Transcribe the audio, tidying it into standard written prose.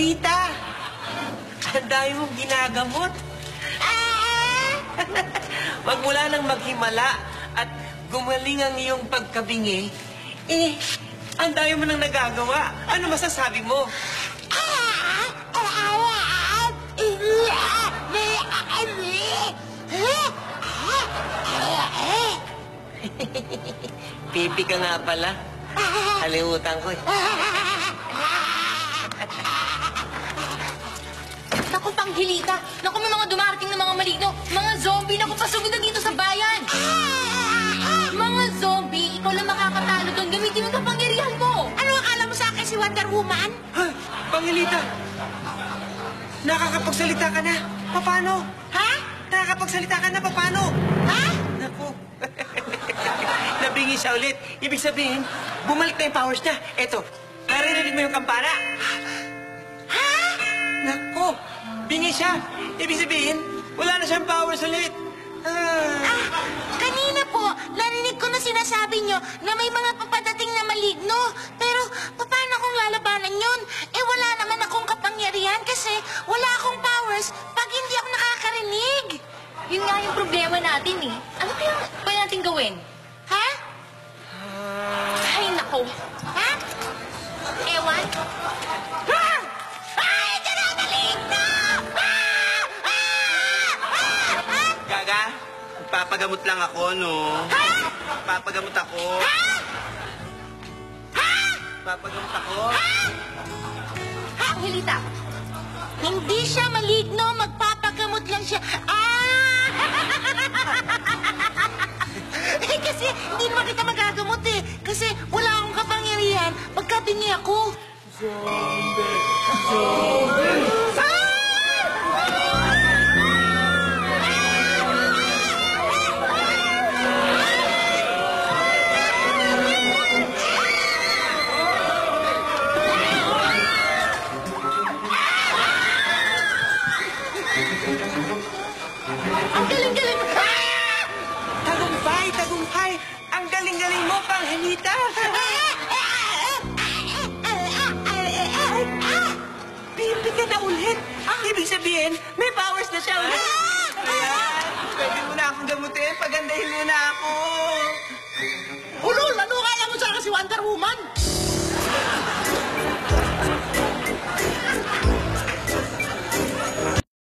Angelita! Ang dami mong ginagamot. Wag mo nang maghimala at gumaling ang iyong pagkabingi, ang dami mo nang nagagawa. Ano masasabi mo? Pipi ka nga pala. Kalimutan ko eh. Naku, Angelita! Naku, may mga dumarating na mga maligno. Mga zombie na papasugod na dito sa bayan. Mga zombie, ikaw lang makakatalo doon. Gamitin mo ang kapangyarihan mo. Ano akala mo sa akin si Wonder Woman? Ha? Angelita! Nakakapagsalita ka na. Paano? Ha? Nakakapagsalita ka na. Paano? Ha? Naku. Nabingi siya ulit. Ibig sabihin, bumalik na yung powers niya. Eto, narinig mo yung kampana. Ha? Naku, bingi siya. Ibig sabihin, wala na siyang powers ulit. Kanina po, narinig ko na sinasabi nyo na may mga papadating na maligno. Pero, paano kung lalabanan yun? Wala naman akong kapangyarihan kasi wala akong powers pag hindi ako nakakarinig. Yun nga yung problema natin eh. Ano kaya pwede natin gawin? Ha? Ay, naku. Ha? Ewan. Ha? Ay, dyan na maligno! Gaga, papagamot lang ako, no? Ha? Papagamot ako. Ha? Ha? Papagamot ako. Angelita. Hindi siya maligno, magpapagamot lang siya. Kasi hindi naman kita magagamot eh. Kasi wala akong kapangyarihan pagkabingi ako. Ang galing-galing! Tagumpay, tagumpay. Ang galing-galing mo, Angelita. Pipi ka na ulit. Ibig sabihin, may powers na siya ulit. Ayan, pwede mo na akong gamutin. Pagandahin mo na ako. Ulol, ano akala mo sa akin si Wonder Woman?